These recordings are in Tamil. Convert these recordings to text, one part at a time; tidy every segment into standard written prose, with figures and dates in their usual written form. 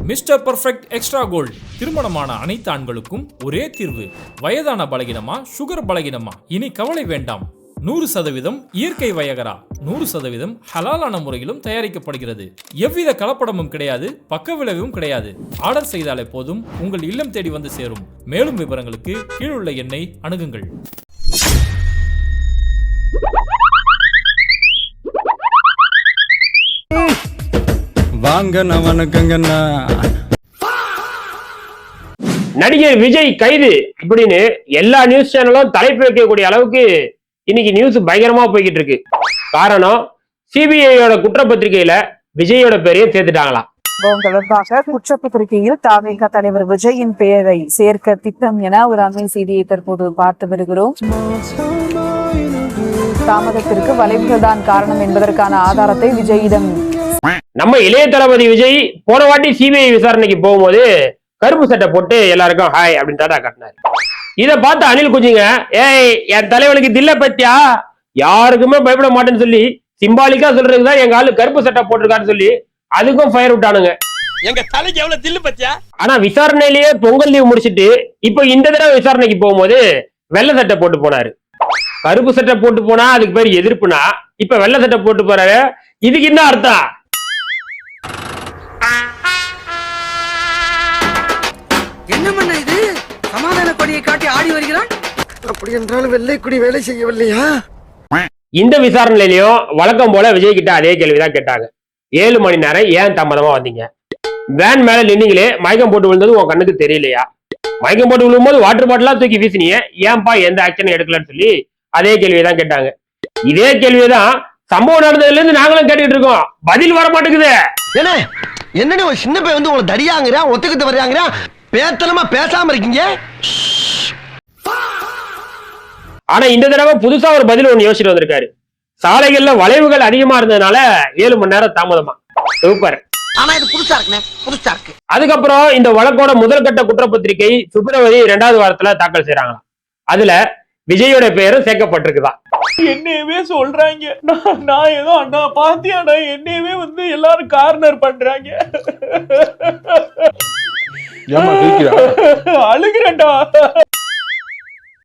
மிஸ்டர் பர்ஃபெக்ட் எக்ஸ்ட்ரா கோல்டு திருமணமான அனைத்து ஆண்களுக்கும் ஒரே தீர்வு. வயதான பலகினமா, சுகர் பலகினமா, இனி கவலை வேண்டாம். 100% இயற்கை வயகரா, 100% ஹலாலான முறையிலும் தயாரிக்கப்படுகிறது. எவ்வித கலப்படமும் கிடையாது, பக்க விளைவும் கிடையாது. ஆர்டர் செய்தாலே போதும், உங்கள் இல்லம் தேடி வந்து சேரும். மேலும் விவரங்களுக்கு கீழுள்ள எண்ணை அணுகுங்கள். வாங்கண்ணா, வணக்கங்கண்ணா. நடிகர் விஜய் கைது அப்படின்னு எல்லா நியூஸ் சேனலும் தலைப்பு வைக்கக்கூடிய அளவுக்கு இன்னைக்கு நியூஸ் பயங்கரமா போய்கிட்டு இருக்கு. காரணம், சிபிஐயோட குற்றப்பத்திரிகையில விஜயோட பேரையும் சேர்த்துட்டாங்களாம். தொடர்பாக குற்றப்பத்திரிகையில் தாவேகா தலைவர் விஜயின் பெயரை சேர்க்க திட்டம் என ஒரு அண்மை செய்தியை தற்போது பார்த்து வருகிறோம். தாமதத்திற்கு வளைவுகள் தான் காரணம் என்பதற்கான ஆதாரத்தை விஜயிடம் நம்ம இளைய தளபதி விஜய் போன வாட்டி சிபிஐ விசாரணைக்கு போகும்போது கருப்பு சட்டை போட்டு எல்லாருக்கும் ஹாய் அப்படின்னு டாடா காட்டினாரு. இதை பார்த்து அனில் குஞ்சிங்க, ஏய் என் தலைவனுக்கு தில்ல பத்தியா, யாருக்குமே பயப்பட மாட்டேன்னு சொல்லி சிம்பாலிக்கா சொல்றதுக்குதான் எங்க ஆளு கருப்பு சட்டை போட்டிருக்காருன்னு சொல்லி அதுக்கும் ஃபயர் விட்டானுங்க. எங்க தலைக்கு எவ்வளவு தில்லு பத்தியா. ஆனா விசாரணையிலேயே பொங்கல் லீவ் முடிச்சிட்டு இப்ப இந்த தடவை விசாரணைக்கு போகும்போது வெள்ளை சட்டை போட்டு போனாரு. கருப்பு சட்டை போட்டு போனா அதுக்கு பேர் எதிர்ப்புனா, இப்ப வெள்ளை சட்டை போட்டு போறாரு. இதுக்கு என்ன அர்த்தம்? என்ன பண்ண இது? சமாதான கொடியை காட்டி ஆடி வருகிறான். அப்படி என்றால் வெள்ளைக்குடி வேலை செய்யவில்லையா? இந்த விசாரணையிலையும் வழக்கம் போல விஜய் கிட்ட அதே கேள்விதான் கேட்டாங்க. 7 மணி நேரம் ஏன் தாமதமா வந்தீங்க? வேன் மேல நின்னீங்களே, மயக்கம் போட்டு விழுந்தது உன் கண்ணுக்கு தெரியலையா? மயக்கம் போட்டு விழும்போது வாட்டர் பாட்டிலா தூக்கி வீசினீங்க, ஏன்பா எந்த ஆக்ஷனும் எடுக்கலன்னு சொல்லி அதே கேள்விதான் கேட்டாங்க. இதே கேள்விதான் சம்பவம் நடந்ததுல இருந்து நாங்களும் கேட்டுட்டு இருக்கோம். பதில் வர மாட்டேங்குது. என்னன்னு ஒரு சின்ன பையன் வந்து உங்களை தடியாங்கிறான், ஒத்துக்கிட்டு வர்றாங்கிறான், பேத்தனமா பேசாம இருக்கீங்க. ஆனா இந்த தடவை புதுசா ஒரு பதில் ஒண்ணு யோசிச்சுட்டு வந்திருக்காரு. சாலைகள்ல வளைவுகள் அதிகமா இருந்ததுனால 7 மணி நேரம் தாமதமா. சூப்பர். ஆனா இது புதுசா இருக்குண்ணே, புதுசா இருக்கு. அதுக்கப்புறம் இந்த வழக்கோட முதல் கட்ட குற்றப்பத்திரிகை பிப்ரவரி 2வது வாரத்துல தாக்கல் செய்யறாங்களாம். அதுல விஜயோட பெயரும் சேர்க்கப்பட்டிருக்குதான். என்னையவே சொல்றாங்க, நான் ஏதோ அண்ணா பாத்தியாடா, என்னையவே வந்து எல்லாரும் கார்னர் பண்றாங்க. அழுகிறேன்டா.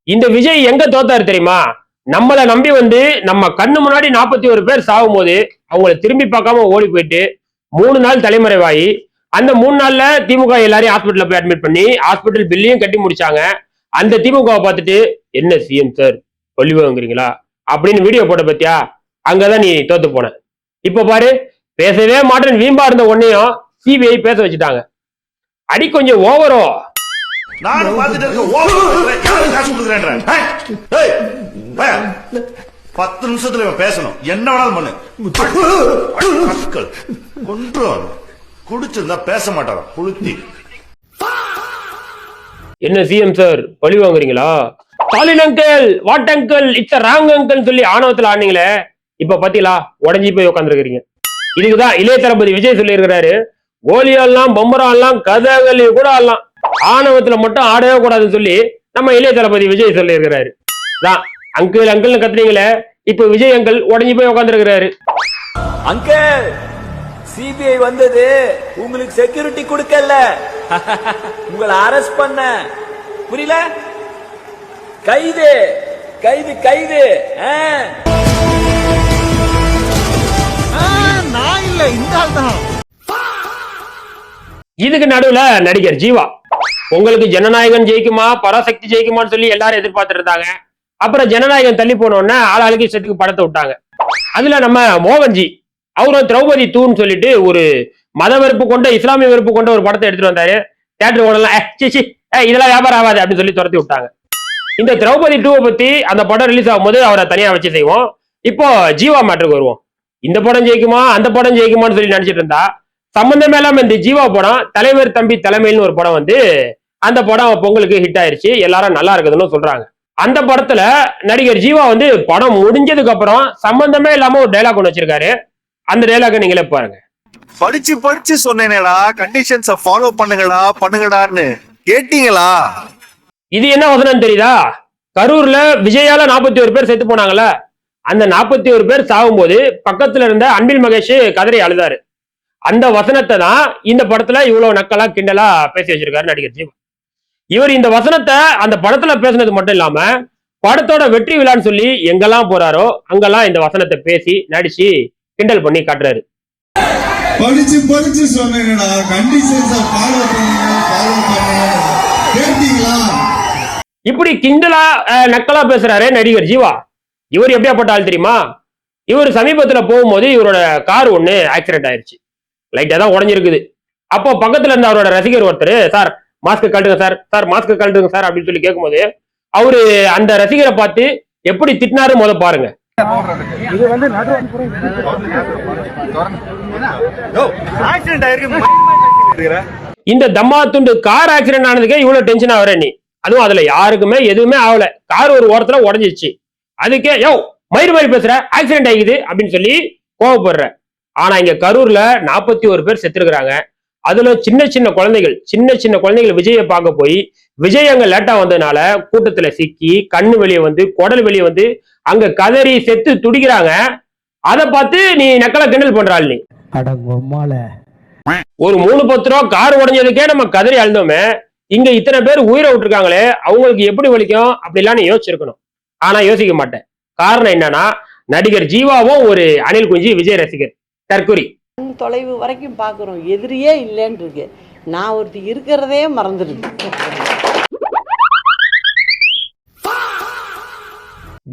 இந்த விஜய் எங்க தோத்தாரு தெரியுமா? நம்மள நம்பி வந்து நம்ம கண்ணு முன்னாடி 41 பேர் சாகும் போது அவங்கள திரும்பி பார்க்காம ஓடி போயிட்டு 3 நாள் தலைமறைவாயி, அந்த 3 நாள்ல திமுக எல்லாரையும் ஹாஸ்பிட்டல்ல போய் அட்மிட் பண்ணி ஹாஸ்பிட்டல் பில்லையும் கட்டி முடிச்சாங்க. அந்த திமுகவை பார்த்துட்டு, என்ன சிஎம் சார் பழி வாங்குறீங்களா அப்படின்னு வீடியோ போட்ட பத்தியா, அங்கதான் நீ தோத்து போன. இப்ப பாரு, பேசவே மாட்டேன்னு வீம்பா இருந்த உன்னையும் சிபிஐ பேச வச்சுட்டாங்க. அடி கொஞ்சம் ஓவரோ. நானும் பார்த்துட்டு இருக்க காசு கொடுக்குறேன். 10 நிமிஷத்துல இவன் பேசணும், என்ன வேணாலும் பண்ணு. கொன்று குடிச்சிருந்தா பேச மாட்டாங்க குளுத்தி. என்ன சிஎம் சார் பழி வாங்குறீங்களா? Stalin uncle, what uncle, it's wrong uncle சொல்லி ஆணவத்துல ஆனீங்களே, இப்ப பாத்தீங்களா உடஞ்சி போய் உட்காந்துருக்கீங்க. இதுக்குதான் இளைய தளபதி விஜய் சொல்லி இருக்கிறாரு, கோலி ஆடலாம், பம்பரம் ஆடலாம், கதகளி கூட ஆடலாம், ஆணவத்துல மட்டும் ஆடவே கூடாதுன்னு சொல்லி நம்ம இளைய தளபதி விஜய் சொல்லி இருக்கிறாரு. தான் அங்கிள் அங்கிள்னு கத்துறீங்களே, இப்ப விஜய் அங்கிள் உடஞ்சி போய் உட்காந்துருக்கிறாரு. அங்கிள், சிபிஐ வந்தது உங்களுக்கு செக்யூரிட்டி கொடுக்கல, உங்களை அரெஸ்ட் பண்ண. புரியல? கைது கைது கைது. நான் இல்ல, இந்த ஆள் தான். இதுக்கு நடுவுல நடிகர் ஜீவா, உங்களுக்கு ஜனநாயகன் ஜெயிக்குமா பராசக்தி ஜெயிக்குமான்னு சொல்லி எல்லாரும் எதிர்பார்த்துட்டு இருந்தாங்க. அப்புறம் ஜனநாயகன் தள்ளி போனோடனே ஆளாளுக்கு இஷ்டத்துக்கு படத்தை விட்டாங்க. அதுல நம்ம மோகன்ஜி அவரும் திரௌபதி தூன்னு சொல்லிட்டு ஒரு மத வெறுப்பு கொண்ட, இஸ்லாமிய வெறுப்பு கொண்ட ஒரு படத்தை எடுத்துட்டு வந்தாரு. தியேட்டர் ஓடலாம், இதெல்லாம் வியாபாரம் ஆகாது அப்படின்னு சொல்லி துரத்தி விட்டாங்க. இந்த திரௌபதி 2 பத்தி அந்த படம் ரிலீஸ் ஆகும்போது அவரை தனியா வச்சு செய்வோம். இப்போ ஜீவா மேட்டருக்கு வருவோம். இந்த படம் ஜெயிக்குமா அந்த படம் ஜெயிக்குமான்னு சொல்லி நினைச்சிட்டு இருந்தா, சம்பந்தமே இல்லாம இந்த ஜீவா படம் தலைவர் தம்பி தலைமையில்னு ஒரு படம் வந்து அந்த படம் பொங்கலுக்கு ஹிட் ஆயிருச்சு, எல்லாரும் நல்லா இருக்குதுன்னு சொல்றாங்க. அந்த படத்துல நடிகர் ஜீவா வந்து படம் முடிஞ்சதுக்கு அப்புறம் சம்பந்தமே இல்லாம ஒரு டைலாக் ஒன்று வச்சிருக்காரு. அந்த டைலாக நீங்களே பாருங்க. படிச்சு படிச்சு சொன்னேனேடா, கண்டிஷன்ஸ ஃபாலோ பண்ணுங்கடான்னு கேட்டீங்களா? இது என்ன வசனம் தெரியுதா? கரூர்ல விஜயால 41 பேர் செத்து போனாங்கல்ல, அந்த 41 பேர் சாகும்போது பக்கத்துல இருந்த அன்பில் மகேஷ் கதறி அழுதாரு. அந்த வசனத்தை தான் இந்த படத்துல இவ்வளவு நக்கலா கிண்டலா பேசி வச்சிருக்காரு நடிகர் ஜீவா. இவர் இந்த வசனத்தை அந்த படத்துல பேசுனது மட்டும் இல்லாம படத்தோட வெற்றி விழான்னு சொல்லி எங்கெல்லாம் போறாரோ அங்கெல்லாம் இந்த வசனத்தை பேசி நடிச்சு கிண்டல் பண்ணி காட்டுறாரு. படிச்சு சொன்னேங்கடா, கண்டிஷன்ஸ ஃபாலோ பண்ணுங்க. கேட்டீங்களா? இப்படி கிண்டலா நக்கலா பேசுறாரு நடிகர் ஜீவா. இவர் எப்படியாப்பட்ட ஆள் தெரியுமா? இவர் சமீபத்துல போகும்போது இவரோட கார் ஒண்ணு ஆக்சிடென்ட் ஆயிருச்சு. லைட்டா தான் உடஞ்சிருக்குது. அப்போ பக்கத்துல இருந்த அவரோட ரசிகர் ஒருத்தர், சார் மாஸ்க் கழட்டுங்க சார் மாஸ்க் கழட்டுங்க சார் அப்படின்னு சொல்லி கேட்கும்போது அவரு அந்த ரசிகரை பார்த்து எப்படி திட்டினாரு முத பாருங்க. இந்த தம்மா துண்டு கார் ஆக்சிடென்ட் ஆனதுக்கே இவ்வளவு டென்ஷன் ஆகுற நீ, அதுவும் அதுல யாருக்குமே எதுவுமே ஆகல, கார் ஒரு ஓரத்துல உடஞ்சிச்சு, அதுக்கே யோ மயிறு மாதிரி பேசுற, ஆக்சிடென்ட் ஆகிக்குது அப்படின்னு சொல்லி கோவப்படுற. ஆனா இங்க கரூர்ல 41 பேர் செத்துருக்காங்க. அதுல சின்ன சின்ன குழந்தைகள் விஜயை பார்க்க போய் விஜய் அங்க லேட்டா வந்ததுனால கூட்டத்துல சிக்கி கண்ணு வெளியே வந்து குடல் வெளியே வந்து அங்க கதறி செத்து துடிக்கிறாங்க. அதை பார்த்து நீ நக்கலா கிண்டல் பண்றாள் நீ. ஒரு 3-10 ரூபா கார் உடஞ்சதுக்கே நம்ம கதறி அழுந்தோமே, இங்க இத்தனை பேர் உயிரை விட்டுருக்காங்களே, அவங்களுக்கு எப்படி வலிக்கும் அப்படிலாம் நீ யோசிச்சிருக்கணும். ஆனா யோசிக்க மாட்டேன். காரணம் என்னன்னா, நடிகர் ஜீவாவும் ஒரு அனில் குஞ்சி விஜய் ரசிகர் தற்குறி. தொலைவு வரைக்கும் பாக்குறோம், எதிரியே இல்லைன்னு இருக்கு. நான் ஒருத்தி இருக்கிறதே மறந்துடுது.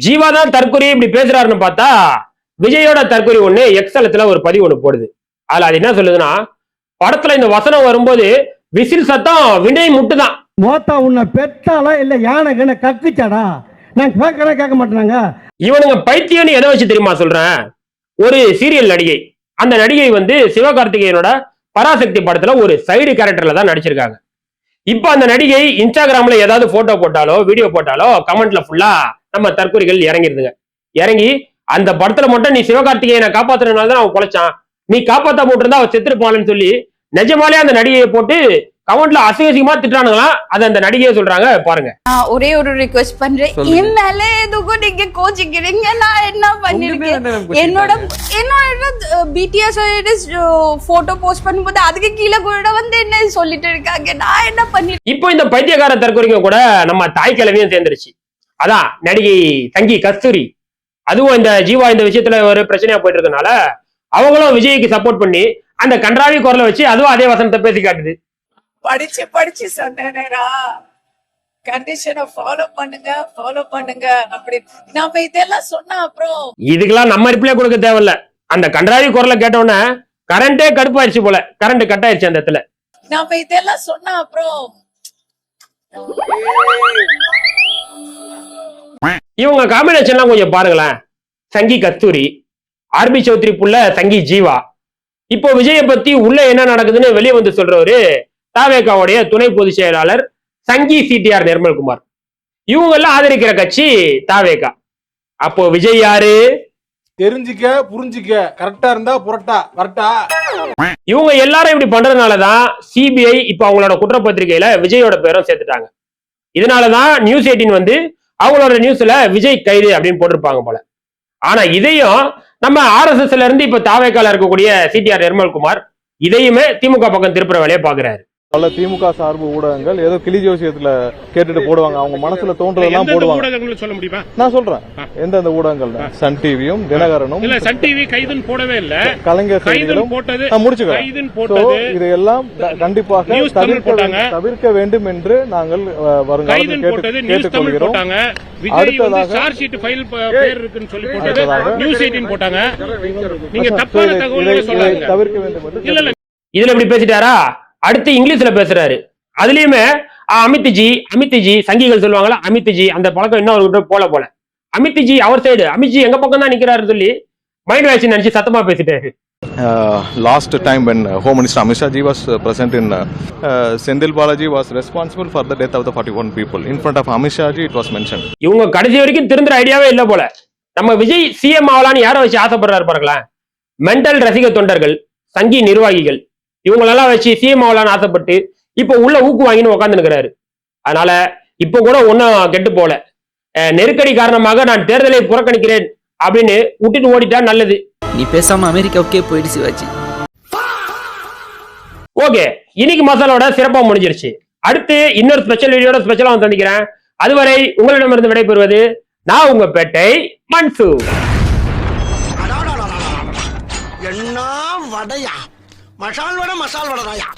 ஜீவா தான் தற்குறி இப்படி பேசுறாருன்னு பார்த்தா விஜயோட தற்குறி ஒண்ணு எக்ஸலத்துல ஒரு பதிவு ஒண்ணு போடுது. அதுல அது என்ன சொல்லுதுன்னா, படத்துல இந்த வசனம் வரும்போது விசில் சத்தம் வினை முட்டுதான். மோத்தா உன்னை பெத்தாலா இல்ல யானை கக்குச்சாடா, நான் கேட்க மாட்டேனாங்க. இவனுங்க பைத்தியம்னு எதை வச்சு தெரியுமா சொல்றேன்? ஒரு சீரியல் நடிகை, அந்த நடிகை வந்து சிவகார்த்திகேயனோட பராசக்தி படத்துல ஒரு சைடு கேரக்டர்ல தான் நடிச்சிருக்காங்க. இப்ப அந்த நடிகை இன்ஸ்டாகிராம்ல ஏதாவது போட்டோ போட்டாலோ வீடியோ போட்டாலோ கமெண்ட்ல ஃபுல்லா நம்ம தற்கொலைகள் இறங்கிருதுங்க. இறங்கி அந்த படத்துல மட்டும் நீ சிவகார்த்திகேயனை காப்பாத்துறதுனால தான் அவன் குலைச்சான், நீ காப்பாத்தா போட்டிருந்தா அவன் செத்துருப்பான்னு சொல்லி நிஜமாலே அந்த நடிகையை போட்டு கமெண்ட்ல அசிங்கமா திட்டானுங்களா. அது அந்த நடிகையே சொல்றாங்க பாருங்க. ஒரே ஒரு ரிக்வெஸ்ட் பண்றேன், என் மேல எதுக்கும் நீங்க கோச்சிக்கிறீங்க. நான் என்ன பண்ணிருக்கேன்? என்னோட பிடிஎஸ் போட்டோ போஸ்ட் பண்ணும்போது அதுக்கு கீழே கூட வந்து என்ன சொல்லிட்டு இருக்காங்க, நான் என்ன பண்ணி. இப்போ இந்த பைத்தியக்கார தற்கொலைங்க கூட நம்ம தாய் கிழமையும் சேர்ந்துருச்சு. அதான் நடிகை சங்கி கஸ்தூரி, அதுவும் இந்த ஜீவா இந்த விஷயத்துல ஒரு பிரச்சனையா போயிட்டு இருக்கனால அவங்களும் விஜய்க்கு சப்போர்ட் பண்ணி அந்த கன்றாவி குரலை வச்சு அதுவும் அதே வசனத்தை பேசி காட்டுது. படிச்சு சொன்னேனேடா, கண்டிஷனை ஃபாலோ பண்ணுங்க அப்படி நாம இதெல்லாம் சொன்னா அப்புறம் இதுக்கெல்லாம் நம்ம ரிப்ளை கொடுக்க தேவையில்ல. அந்த கன்றாவி குரலை கேட்டோன்னே கரண்டே கடுப்பாயிருச்சு போல, கரண்ட் கட் ஆயிருச்சு அந்த இடத்துல. நாம இதெல்லாம் சொன்னா அப்புறம் இவங்க காம்பினேஷன்லாம் கொஞ்சம் பாருங்களேன். சங்கி கஸ்தூரி, ஆர்பி சௌத்ரி புள்ள சங்கி ஜீவா. இப்போ விஜயை பத்தி உள்ள என்ன நடக்குதுன்னு வெளியே வந்து சொல்றவரு தாவேகாவுடைய துணை பொதுச் செயலாளர் சங்கி சிடிஆர் நிர்மல்குமார். இவங்க எல்லாம் ஆதரிக்கிற கட்சி தாவேகா. அப்போ விஜய் யாரு? தெரிஞ்சிக்க புரிஞ்சிக்க, கரெக்டா இருந்தா புரட்டா வரட்டா. இவங்க எல்லாரும் இப்படி பண்றதுனாலதான் சிபிஐ இப்ப அவங்களோட குற்றப்பத்திரிகையில விஜயோட பேரும் சேர்த்துட்டாங்க. இதனாலதான் நியூஸ் 18 வந்து அவங்களோட நியூஸ்ல விஜய் கைது அப்படின்னு போட்டிருப்பாங்க போல. ஆனா இதையும் நம்ம RSSல இருந்து இப்ப தாவேகால இருக்கக்கூடிய சிடிஆர் நிர்மல்குமார் இதையுமே திமுக பக்கம் திருப்புற வேலையை பாக்குறாரு. பல திமுக சார்பு ஊடகங்கள் ஏதோ கிளி ஜோசியத்துல கேட்டுட்டு போடுவாங்க, அவங்க மனசுல தோன்றதெல்லாம் போடுவாங்க. சொல்ல முடியுமா? நான் சொல்றேன் எந்தெந்த ஊடகங்கள். சன் டிவியும் தினகரனும். சன் டிவி கைதுன்னு போடவே இல்ல, கலைஞர் செய்திகளும் முடிச்சுக்கிறேன். இதையெல்லாம் கண்டிப்பாக தவிர்க்க வேண்டும் என்று நாங்கள் வருங்காலம் கேட்டுக்கொள்கிறோம். அடுத்ததாக தவிர்க்க வேண்டும் என்று இதுல எப்படி பேசிட்டாரா? அடுத்து இங்கிலீஷ்ல பேசுறாரு. அதுலயுமே அமித்ஜி சங்கிகள் சொல்லுவாங்களா, அமித்ஜி அந்த பழக்கம் இன்னும் அவர்கிட்ட போல அமித்ஜி அவர் சைடு, அமித்ஜி எங்க பக்கம் தான் நிக்கிறாரு சொல்லி மைண்ட் வாய்ஸ் நினைச்சு சத்தமா பேசிட்டாரு. Last time when Home Minister Amit Shah ji was present in Sendil Balaji was responsible for the death of the 41 people. In front of Amit Shah ji it was mentioned. இவங்க கடைசி வரைக்கும் திருந்துற ஐடியாவே இல்ல போல. நம்ம விஜய் சிஎம் ஆகலான்னு யாரை வச்சு ஆசைப்படுறாரு பாருங்களேன். மென்டல் ரசிக தொண்டர்கள், சங்கி நிர்வாகிகள், இவங்களெல்லாம் வச்சு சிஎம் ஆகலான்னு ஆசைப்பட்டு இப்ப உள்ள ஊக்கு வாங்கின்னு உட்காந்து நிற்கிறாரு. அதனால இப்ப கூட ஒன்னும் கெட்டு போல. நெருக்கடி காரணமாக நான் தேர்தலை புறக்கணிக்கிறேன் அப்படின்னு விட்டுட்டு ஓடிட்டா நல்லது. நீ பேசாம அமெரிக்காவுக்கே போயிடு சிவாஜி. ஓகே, இன்னைக்கு மசாலோட சிறப்பா முடிஞ்சிருச்சு. அடுத்து இன்னொரு ஸ்பெஷல் வீடியோட ஸ்பெஷலா வந்து சந்திக்கிறேன். அதுவரை உங்களிடமிருந்து விடைபெறுவது நான் உங்க பேட்டை மன்சூர். என்ன வடையா? மசால் வடை மசால் வடையா?